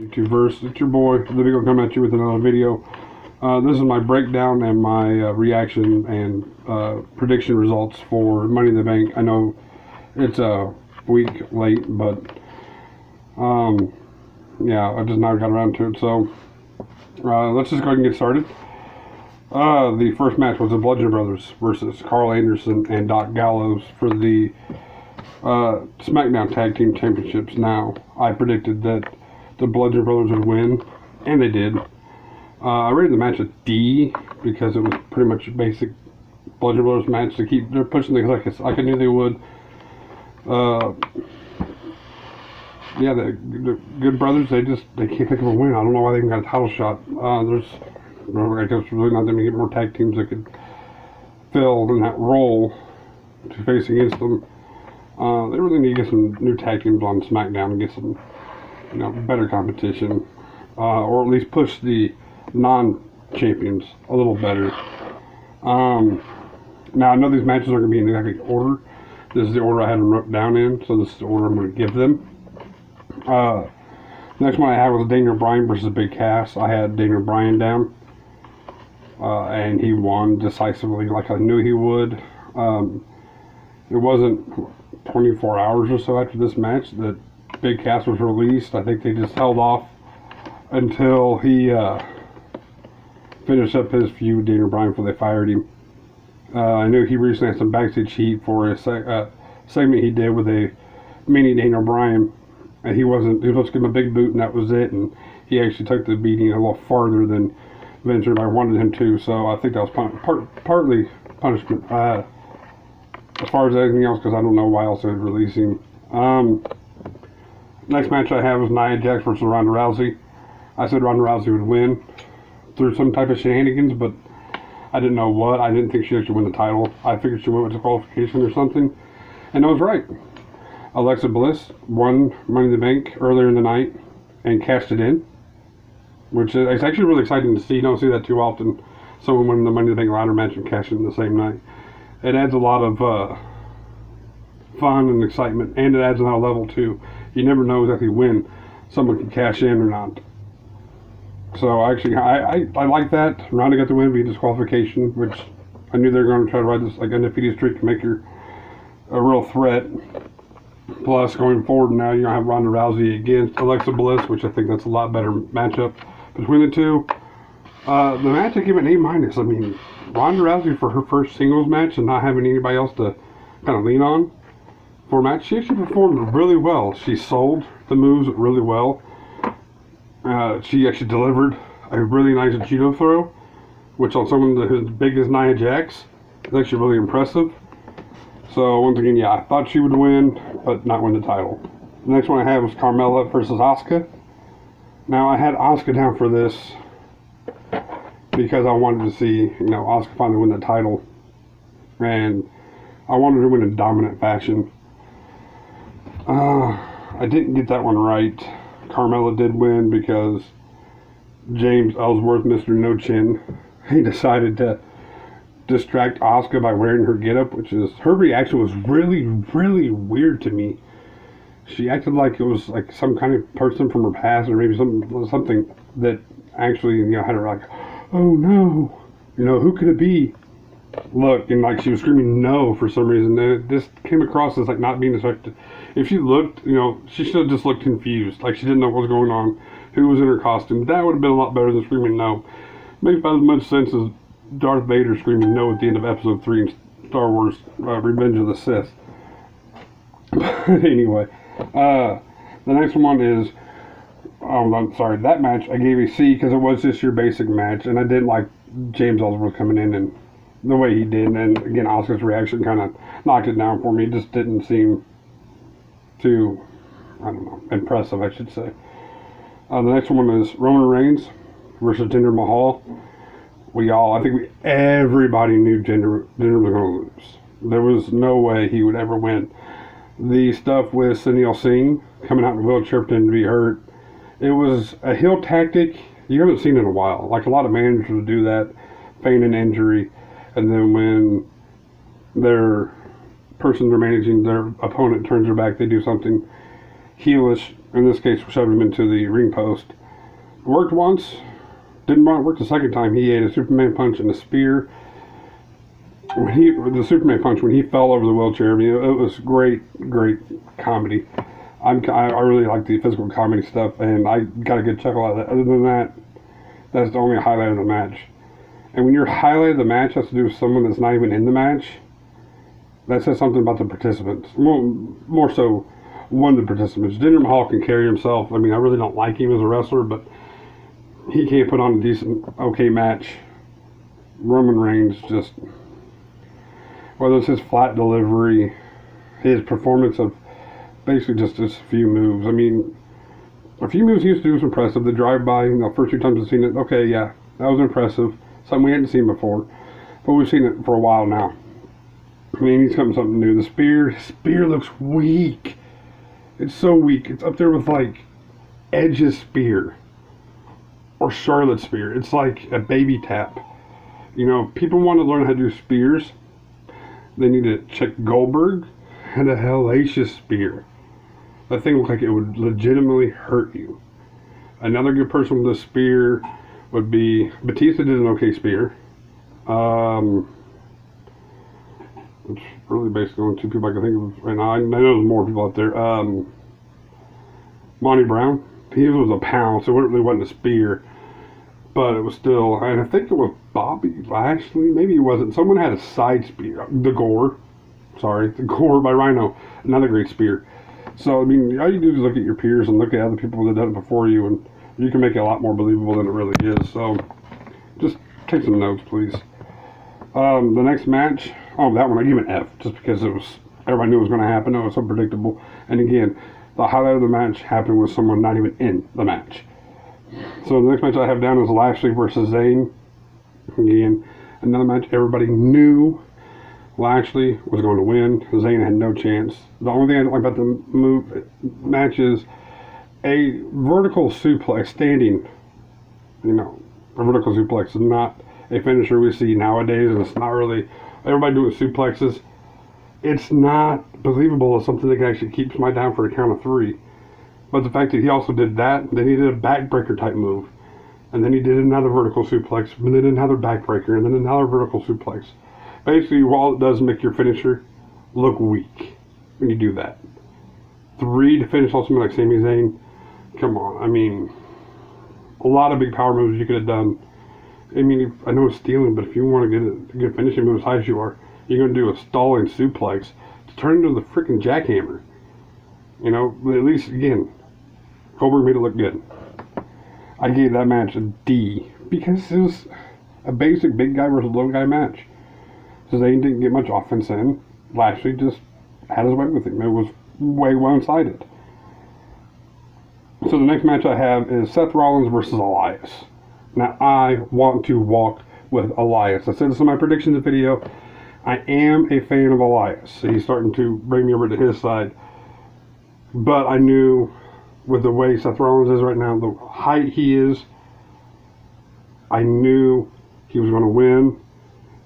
YouTubeverse. It's your boy, Livio, coming at you with another video. This is my breakdown and my reaction and prediction results for Money in the Bank. I know it's a week late, but yeah, I just now got around to it. So let's just go ahead and get started. The first match was the Bludgeon Brothers versus Carl Anderson and Doc Gallows for the SmackDown Tag Team Championships. Now, I predicted that the Bludgeon Brothers would win, and they did. I rated the match a D because it was pretty much a basic Bludgeon Brothers match to keep. They're pushing things like I knew they would. Yeah, the Good Brothers. They can't think of a win. I don't know why they even got a title shot. I guess really not them to get more tag teams that could fill in that role to face against them. They really need to get some new tag teams on SmackDown and get some, better competition, or at least push the non-champions a little better. Now I know these matches are going to be in exactly order. This is the order I had them wrote down in, so this is the order I'm going to give them. Next one I had was Daniel Bryan versus Big Cass. I had Daniel Bryan down, and he won decisively, like I knew he would. It wasn't 24 hours or so after this match that Big Cass was released. I think they just held off until he finished up his feud with Daniel Bryan before they fired him. I knew he recently had some backstage heat for a segment he did with a mini Daniel Bryan, and he was supposed to give him a big boot, and that was it. And he actually took the beating a little farther than Vince I wanted him to. So I think that was partly punishment. As far as anything else, because I don't know why else they would release him. Next match I have is Nia Jax versus Ronda Rousey. I said Ronda Rousey would win through some type of shenanigans, but I didn't know what. I didn't think she'd actually win the title. I figured she went with disqualification or something, and I was right. Alexa Bliss won Money in the Bank earlier in the night and cashed it in, which is it's actually really exciting to see. You don't see that too often. Someone winning the Money in the Bank ladder match and cashing in the same night. It adds a lot of fun and excitement, and it adds another level too. You never know exactly when someone can cash in or not. So actually, I like that. Ronda got the win via disqualification, which I knew they were going to try to ride this like undefeated streak to make her a real threat. Plus, going forward now, you're going to have Ronda Rousey against Alexa Bliss, which I think that's a lot better matchup between the two. The match I give it an A-. I mean, Ronda Rousey for her first singles match and not having anybody else to kind of lean on for a match, she actually performed really well. She sold the moves really well. She actually delivered a really nice judo throw, which on someone as big as Nia Jax is actually really impressive. So once again, yeah, I thought she would win, but not win the title. The next one I had was Carmella versus Asuka. Now I had Asuka down for this because I wanted to see, Asuka finally win the title, and I wanted her to win in dominant fashion. I didn't get that one right. Carmella did win because James Ellsworth, Mr. No Chin, he decided to distract Asuka by wearing her getup, which is, her reaction was really, really weird to me. She acted like it was like some kind of person from her past, or maybe something that actually, had her like, oh no, who could it be? Look, and like she was screaming no for some reason. It just came across as like not being distracted. If she looked, she should have just looked confused, like she didn't know what was going on, who was in her costume. That would have been a lot better than screaming no. Makes about as much sense as Darth Vader screaming no at the end of Episode 3 in Star Wars Revenge of the Sith. Anyway, the next one is, I'm sorry, that match I gave a C because it was just your basic match, and I didn't like James Ellsworth coming in and the way he did, and again, Asuka's reaction kind of knocked it down for me. It just didn't seem too, impressive, I should say. The next one is Roman Reigns versus Jinder Mahal. Everybody knew Jinder was going to lose. There was no way he would ever win. The stuff with Sunil Singh coming out in a wheelchair pretending to be hurt, it was a heel tactic you haven't seen in a while. Like a lot of managers would do that, feign an injury, and then when their person they're managing, their opponent turns their back, they do something heelish In this case, we shoved him into the ring post. Worked once, didn't work the second time. He ate a Superman punch and a spear. The Superman punch when he fell over the wheelchair, I mean, it was great comedy. I really like the physical comedy stuff, and I got a good chuckle out of that. Other than that, that's the only highlight of the match. And when your highlight of the match has to do with someone that's not even in the match, that says something about the participants. Well, more so, one of the participants. Jinder Mahal can carry himself. I mean, I really don't like him as a wrestler, but he can't put on a decent, okay match. Roman Reigns just, whether it's his flat delivery, his performance of basically just a few moves. I mean, a few moves he used to do was impressive. The drive-by, first 2 times I've seen it, okay, yeah, that was impressive. Something we hadn't seen before, but we've seen it for a while now. I mean, he's coming something new. The spear looks weak. It's so weak. It's up there with like Edge's spear or Charlotte's spear. It's like a baby tap. People want to learn how to do spears. They need to check Goldberg and a hellacious spear. That thing looked like it would legitimately hurt you. Another good person with a spear would be Batista. Did an okay spear. It's really basically only 2 people I can think of right now. I know there's more people out there. Monty Brown. His was a pound, so it really wasn't a spear. But it was still, and I think it was Bobby Lashley. Maybe it wasn't. Someone had a side spear. The Gore by Rhino. Another great spear. So, I mean, all you do is look at your peers and look at other people that have done it before you, and you can make it a lot more believable than it really is. So, just take some notes, please. The next match, that one I give an F, just because everybody knew it was going to happen. It was so predictable. And again, the highlight of the match happened with someone not even in the match. So the next match I have down is Lashley versus Zayn. Again, another match everybody knew Lashley was going to win. Zayn had no chance. The only thing I don't like about the match is a vertical suplex, standing, a vertical suplex is not a finisher we see nowadays, and it's not really, everybody doing suplexes. It's not believable as something that can actually keep somebody down for a count of 3. But the fact that he also did that, then he did a backbreaker type move, and then he did another vertical suplex, and then another backbreaker, and then another vertical suplex. Basically, all it does is make your finisher look weak when you do that. 3 to finish off something like Sami Zayn, come on. I mean, a lot of big power moves you could have done. I mean, I know it's stealing, but if you want to get a finishing move as high as you are, you're going to do a stalling suplex to turn into the freaking jackhammer. At least, again, Goldberg made it look good. I gave that match a D because it was a basic big guy versus little guy match. So Zayn didn't get much offense in. Lashley just had his way with him. It was way one-sided. So the next match I have is Seth Rollins versus Elias. Now, I want to walk with Elias. I said this in my predictions video. I am a fan of Elias. So he's starting to bring me over to his side. But I knew with the way Seth Rollins is right now, the height he is, I knew he was going to win.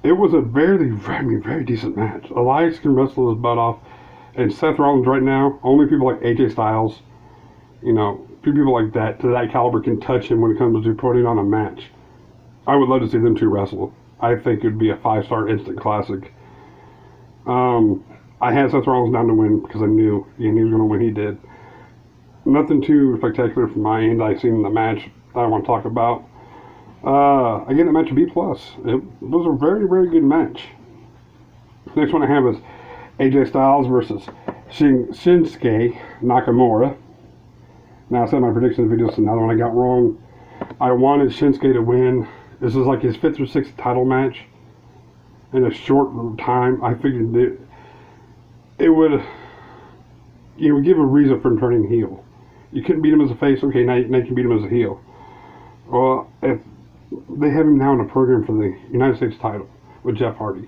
It was a very decent match. Elias can wrestle his butt off. And Seth Rollins right now, only people like AJ Styles, people like that, to that caliber, can touch him when it comes to putting on a match. I would love to see them 2 wrestle. I think it would be a 5-star instant classic. I had Seth Rollins down to win because I knew he was going to win. He did. Nothing too spectacular from my end I seen in the match that I want to talk about. I get the match a B+. It was a very good match. Next one I have is AJ Styles versus Shinsuke Nakamura. Now, I said in my predictions video, so another one I got wrong. I wanted Shinsuke to win. This is like his 5th or 6th title match in a short time. I figured it would give a reason for him turning heel. You couldn't beat him as a face. Okay, now you can beat him as a heel. Well, if they have him now in a program for the United States title with Jeff Hardy.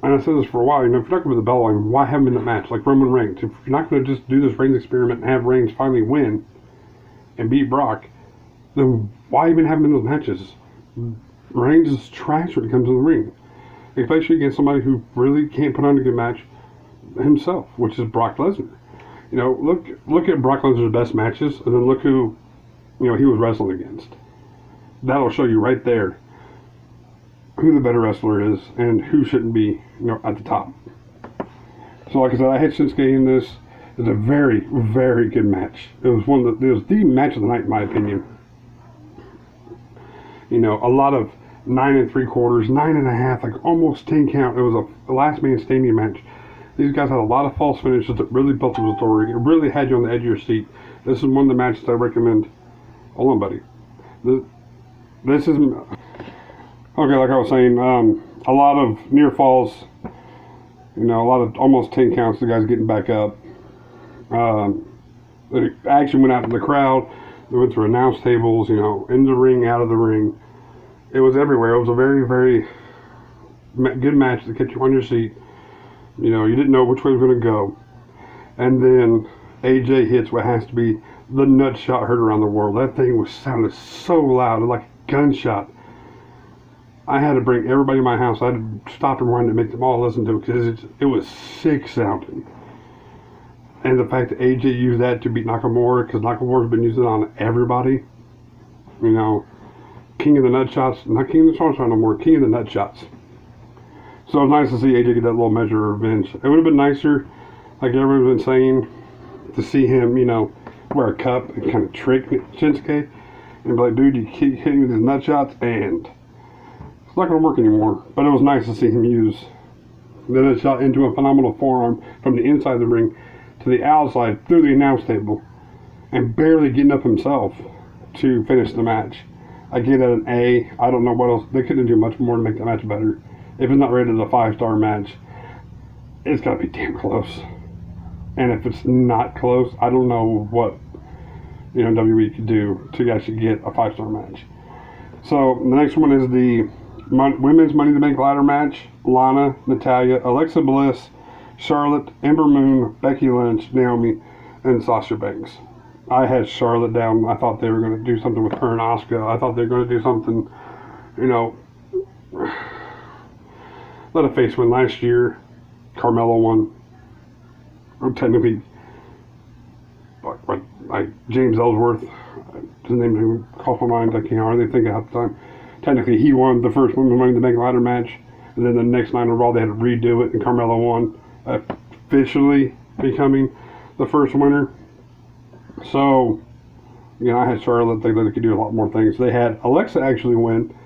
And I said this for a while, if you're not going to put the belt on, why have him in that match? Like Roman Reigns. If you're not going to just do this Reigns experiment and have Reigns finally win and beat Brock, then why even have him in those matches? Reigns is trash when it comes to the ring. Especially against somebody who really can't put on a good match himself, which is Brock Lesnar. You know, look at Brock Lesnar's best matches, and then look who, you know, he was wrestling against. That'll show you right there who the better wrestler is and who shouldn't be, you know, at the top. So, like I said, I had Shinsuke in this. It was a very, very good match. It was the match of the night, in my opinion. You know, a lot of 9 3/4, 9 1/2, like almost 10 count. It was a last man standing match. These guys had a lot of false finishes that really built the story. It really had you on the edge of your seat. This is one of the matches I recommend. Hold on, buddy. This is okay. Like I was saying, a lot of near falls. You know, a lot of almost 10 counts. The guys getting back up. The action went out to the crowd. They went through announce tables. You know, in the ring, out of the ring. It was everywhere. It was a very, very good match to kept you on your seat. You know, you didn't know which way it was going to go. And then AJ hits what has to be the nut shot heard around the world. That thing sounded so loud, like a gunshot. I had to bring everybody in my house. I had to stop and rewind to make them all listen to it because it was sick sounding. And the fact that AJ used that to beat Nakamura, because Nakamura's been using it on everybody. You know, king of the nut shots, not king of the strong shot no more, king of the nut shots. So it was nice to see AJ get that little measure of revenge. It would have been nicer, like everyone's been saying, to see him, you know, wear a cup and kind of trick Shinsuke and be like, dude, you keep hitting with these nut shots, and it's not going to work anymore. But it was nice to see him use the nut shot into a phenomenal forearm from the inside of the ring to the outside through the announce table and barely getting up himself to finish the match. I gave that an A. I don't know what else. They couldn't do much more to make the match better. If it's not rated as a 5-star match, it's got to be damn close. And if it's not close, I don't know what, you know, WWE could do to actually get a 5-star match. So the next one is the women's Money in the Bank ladder match. Lana, Natalya, Alexa Bliss, Charlotte, Ember Moon, Becky Lynch, Naomi, and Sasha Banks. I had Charlotte down. I thought they were going to do something with her and Asuka. I thought they were going to do something, you know, let a face win last year. Carmella won. Or technically, like James Ellsworth, his name didn't cross my mind. I can't hardly think of half the time. Technically, he won the first Women's Money in the Bank ladder match, and then the next night on Raw they had to redo it, and Carmella won, officially becoming the first winner. So, you know, I had Charlotte think that they could do a lot more things. They had Alexa actually win,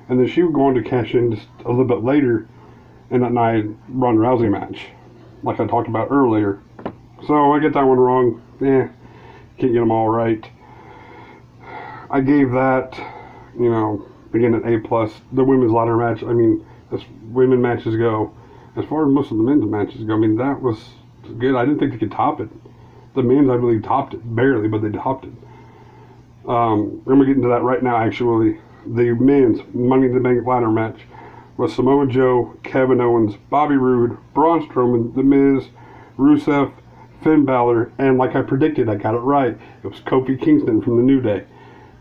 and then she was going to cash in just a little bit later in that night Ronda Rousey match, like I talked about earlier. So I get that one wrong. Can't get them all right. I gave that, you know, again an A+. The women's ladder match, I mean, as women matches go, as far as most of the men's matches go, I mean, that was good. I didn't think they could top it. The men's, I believe, topped it. Barely, but they topped it. I'm going to get into that right now, actually. The men's Money in the Bank ladder match was Samoa Joe, Kevin Owens, Bobby Roode, Braun Strowman, The Miz, Rusev, Finn Balor, and like I predicted, I got it right. It was Kofi Kingston from the New Day.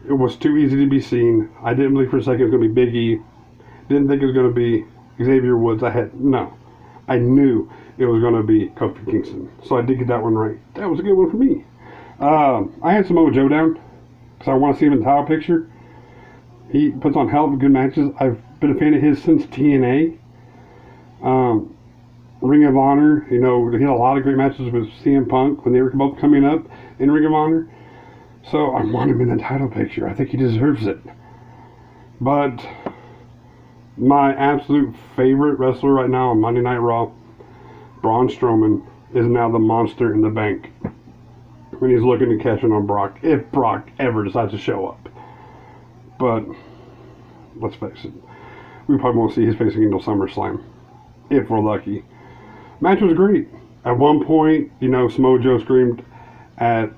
It was too easy to be seen. I didn't believe for a second it was going to be Big E. Didn't think it was going to be Xavier Woods. I knew it was going to be Kofi Kingston. So I did get that one right. That was a good one for me. I had Samoa Joe down because I want to see him in the title picture. He puts on hell of good matches. I've been a fan of his since TNA. Ring of Honor, you know, he had a lot of great matches with CM Punk when they were both coming up in Ring of Honor. So I want him in the title picture. I think he deserves it. But my absolute favorite wrestler right now on Monday Night Raw, Braun Strowman, is now the monster in the bank when he's looking to cash in on Brock, if Brock ever decides to show up. But let's face it, we probably won't see his face again until SummerSlam, if we're lucky. Match was great. At one point, you know, Samoa Joe screamed at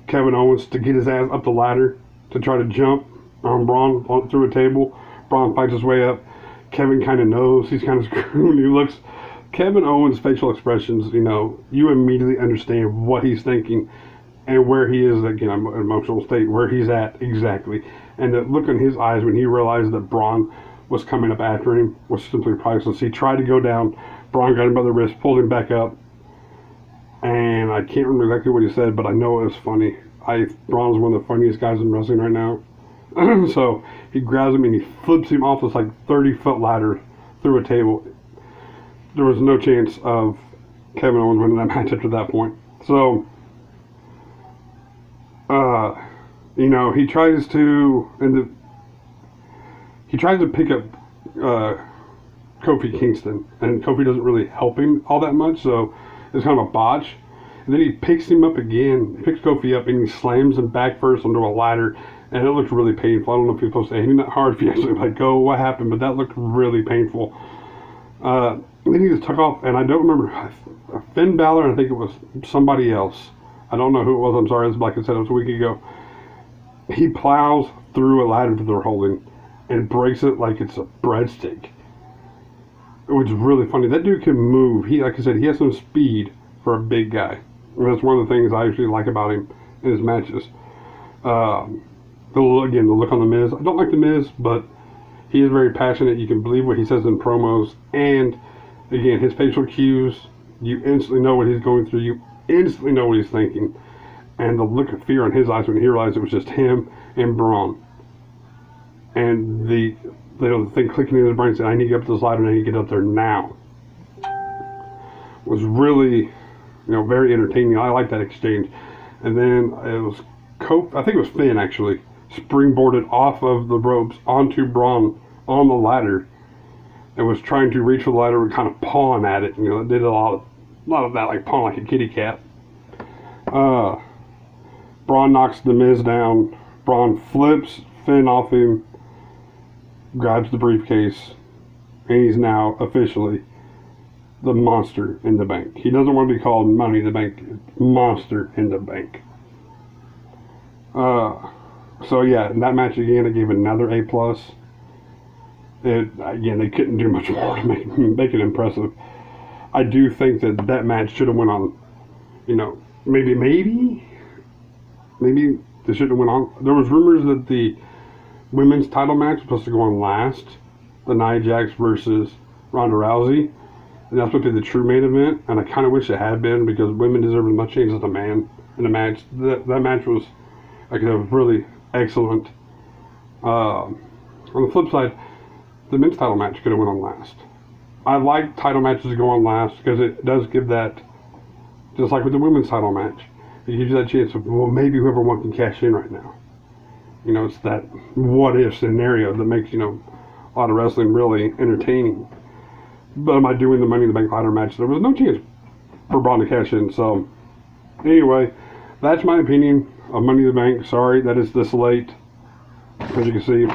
Kevin Owens to get his ass up the ladder to try to jump on Braun through a table. Braun fights his way up. Kevin kind of knows he's kind of screwed. He looks. Kevin Owens' facial expressions, you know, you immediately understand what he's thinking and where he is, again, emotional state, where he's at exactly. And the look in his eyes when he realized that Braun was coming up after him was simply priceless. He tried to go down. Braun got him by the wrist, pulled him back up, and I can't remember exactly what he said, but I know it was funny. Braun's one of the funniest guys in wrestling right now. So he grabs him and he flips him off this like 30-foot ladder through a table. There was no chance of Kevin Owens winning that match after that point. So, you know, he tries to pick up Kofi Kingston, and Kofi doesn't really help him all that much, so it's kind of a botch. And then he picks him up again, picks Kofi up, and he slams him back first onto a ladder, and it looked really painful. I don't know if you're supposed to hit him that hard, if you actually like go, what happened, but that looked really painful. Then he just took off, and I don't remember, Finn Balor, I think it was somebody else. I don't know who it was, I'm sorry, like I said, it was a week ago. He plows through a ladder that they're holding and breaks it like it's a breadstick. It was really funny. That dude can move. Like I said, he has some speed for a big guy. And that's one of the things I actually like about him in his matches. The look on the Miz. I don't like the Miz, but he is very passionate. You can believe what he says in promos. And, again, his facial cues, you instantly know what he's going through. You instantly know what he's thinking. And the look of fear in his eyes when he realized it was just him and Braun. And the thing clicking in his brain saying, I need to get up this ladder and I need to get up there now. Was really, very entertaining. I like that exchange. And then it was I think it was Finn actually, springboarded off of the ropes onto Braun on the ladder and was trying to reach for the ladder and kind of pawing at it. It did a lot of that, like pawing like a kitty cat. Braun knocks the Miz down. Braun flips Finn off him, grabs the briefcase, and he's now officially the Monster in the Bank. He doesn't want to be called Money in the Bank, Monster in the Bank. So yeah, in that match again, I gave another A+. Again, they couldn't do much more to make it impressive. I do think that match should have went on, maybe they should have went on. There was rumors that the women's title match was supposed to go on last, the Nia Jax versus Ronda Rousey, and that's supposed to be the true main event, and I kind of wish it had been, because women deserve as much chance as a man in the match. That match was, like, it was really excellent. On the flip side, the men's title match could have went on last. I like title matches to go on last, because it does give that, just like with the women's title match, it gives you that chance of, well, maybe whoever won can cash in right now. It's that what-if scenario that makes, a lot of wrestling really entertaining. But am I doing the Money in the Bank ladder match? There was no chance for Braun to cash in. So, anyway, that's my opinion of Money in the Bank. Sorry that it's this late. As you can see,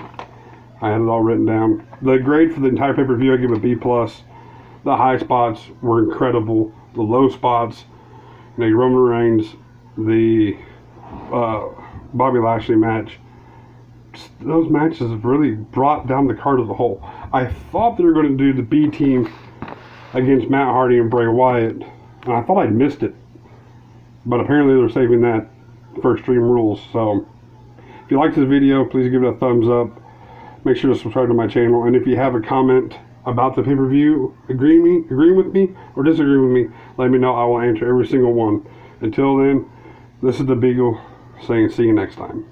I had it all written down. The grade for the entire pay-per-view, I give a B+. The high spots were incredible. The low spots, Roman Reigns, the Bobby Lashley match, those matches have really brought down the card as a whole. I thought they were going to do the B team against Matt Hardy and Bray Wyatt, and I thought I'd missed it. But apparently they're saving that for Extreme Rules. So if you like this video, please give it a thumbs up. Make sure to subscribe to my channel. And if you have a comment about the pay-per-view, agreeing with me or disagreeing with me, let me know. I will answer every single one. Until then, this is the Beagle saying see you next time.